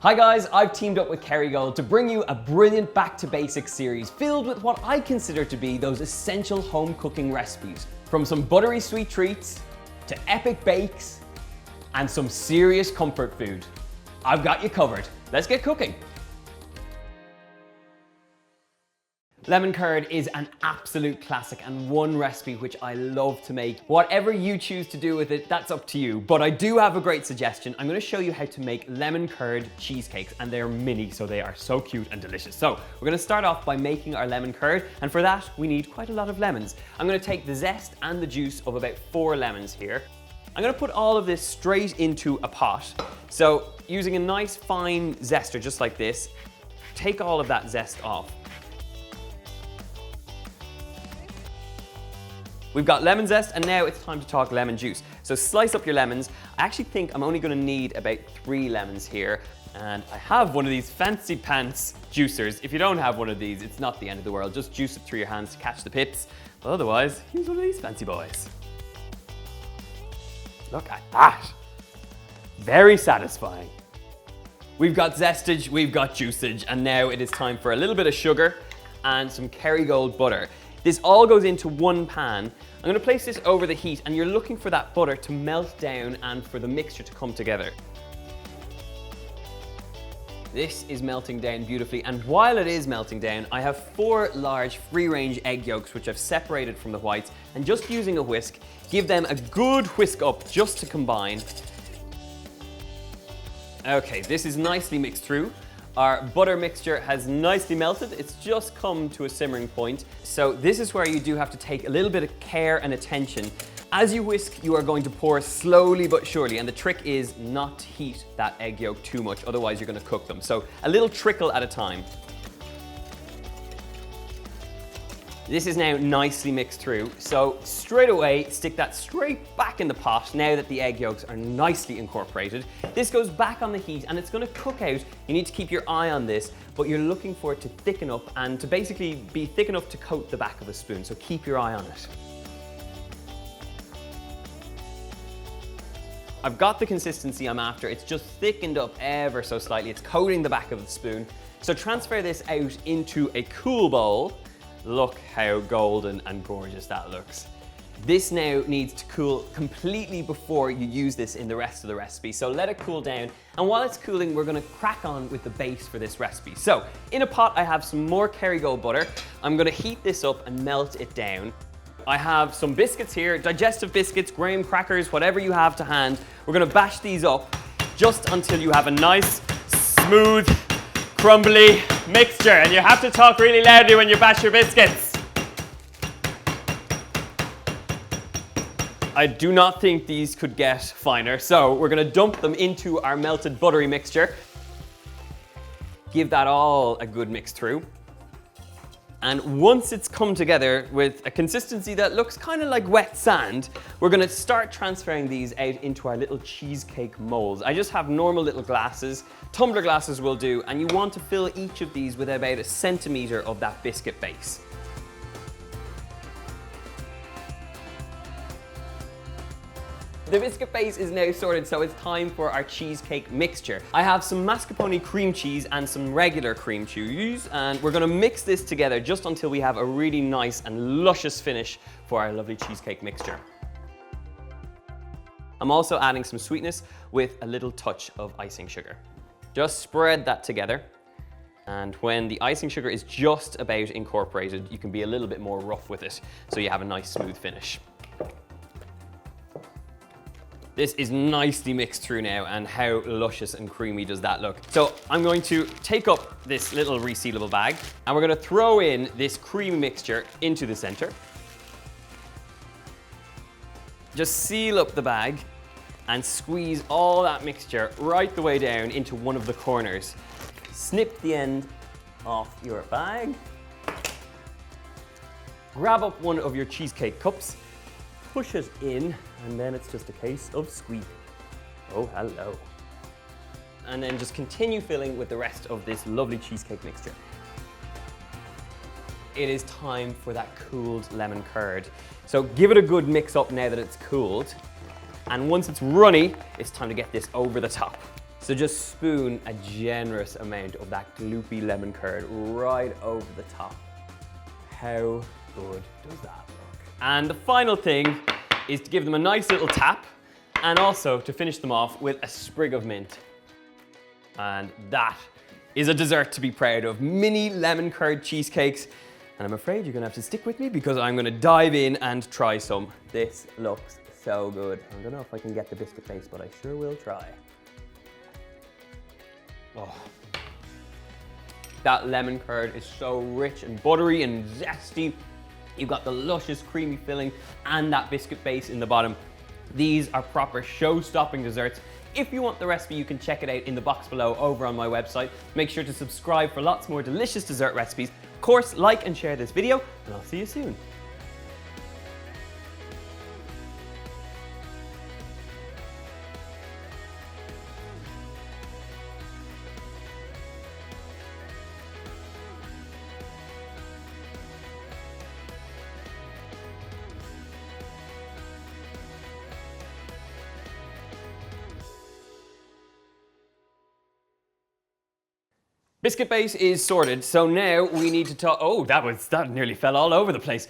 Hi guys, I've teamed up with Kerrygold to bring you a brilliant back to basics series filled with what I consider to be those essential home cooking recipes. From some buttery sweet treats, to epic bakes, and some serious comfort food. I've got you covered. Let's get cooking. Lemon curd is an absolute classic and one recipe which I love to make. Whatever you choose to do with it, that's up to you. But I do have a great suggestion. I'm going to show you how to make lemon curd cheesecakes, and they're mini, so they are so cute and delicious. So we're going to start off by making our lemon curd, and for that we need quite a lot of lemons. I'm going to take the zest and the juice of about 4 lemons here. I'm going to put all of this straight into a pot. So using a nice fine zester just like this, take all of that zest off. We've got lemon zest, and now it's time to talk lemon juice. So slice up your lemons. I actually think I'm only going to need about 3 lemons here. And I have one of these fancy pants juicers. If you don't have one of these, it's not the end of the world. Just juice it through your hands to catch the pips. But otherwise, use one of these fancy boys. Look at that. Very satisfying. We've got zestage, we've got juicage, and now it is time for a little bit of sugar and some Kerrygold butter. This all goes into one pan. I'm going to place this over the heat, and you're looking for that butter to melt down and for the mixture to come together. This is melting down beautifully, and while it is melting down, I have 4 large free-range egg yolks which I've separated from the whites, and just using a whisk, give them a good whisk up just to combine. Okay, this is nicely mixed through. Our butter mixture has nicely melted. It's just come to a simmering point. So this is where you do have to take a little bit of care and attention. As you whisk, you are going to pour slowly but surely, and the trick is not to heat that egg yolk too much, otherwise you're going to cook them. So a little trickle at a time. This is now nicely mixed through, so straight away stick that straight back in the pot now that the egg yolks are nicely incorporated. This goes back on the heat and it's going to cook out. You need to keep your eye on this, but you're looking for it to thicken up and to basically be thick enough to coat the back of a spoon, so keep your eye on it. I've got the consistency I'm after. It's just thickened up ever so slightly. It's coating the back of the spoon. So transfer this out into a cool bowl. Look how golden and gorgeous that looks. This now needs to cool completely before you use this in the rest of the recipe. So let it cool down. And while it's cooling, we're gonna crack on with the base for this recipe. So in a pot, I have some more Kerrygold butter. I'm gonna heat this up and melt it down. I have some biscuits here, digestive biscuits, graham crackers, whatever you have to hand. We're gonna bash these up just until you have a nice, smooth, crumbly mixture, and you have to talk really loudly when you bash your biscuits. I do not think these could get finer, so we're going to dump them into our melted buttery mixture. Give that all a good mix through. And once it's come together with a consistency that looks kind of like wet sand, we're going to start transferring these out into our little cheesecake molds. I just have normal little glasses. Tumbler glasses will do, and you want to fill each of these with about 1 centimeter of that biscuit base. The biscuit base is now sorted, so it's time for our cheesecake mixture. I have some mascarpone cream cheese and some regular cream cheese, and we're gonna mix this together just until we have a really nice and luscious finish for our lovely cheesecake mixture. I'm also adding some sweetness with a little touch of icing sugar. Just spread that together, and when the icing sugar is just about incorporated, you can be a little bit more rough with it so you have a nice smooth finish. This is nicely mixed through now, and how luscious and creamy does that look. So I'm going to take up this little resealable bag, and we're going to throw in this creamy mixture into the center. Just seal up the bag and squeeze all that mixture right the way down into one of the corners. Snip the end off your bag. Grab up one of your cheesecake cups, push it in, and then it's just a case of squeezing. Oh, hello. And then just continue filling with the rest of this lovely cheesecake mixture. It is time for that cooled lemon curd. So give it a good mix up now that it's cooled. And once it's runny, it's time to get this over the top. So just spoon a generous amount of that gloopy lemon curd right over the top. How good does that look? And the final thing is to give them a nice little tap, and also to finish them off with a sprig of mint. And that is a dessert to be proud of. Mini lemon curd cheesecakes. And I'm afraid you're gonna have to stick with me because I'm gonna dive in and try some. This looks so good. I don't know if I can get the biscuit base, but I sure will try. Oh. That lemon curd is so rich and buttery and zesty. You've got the luscious creamy filling and that biscuit base in the bottom. These are proper show-stopping desserts. If you want the recipe, you can check it out in the box below over on my website. Make sure to subscribe for lots more delicious dessert recipes. Of course, like and share this video, and I'll see you soon. Biscuit base is sorted, so now we need to talk. Oh, that nearly fell all over the place.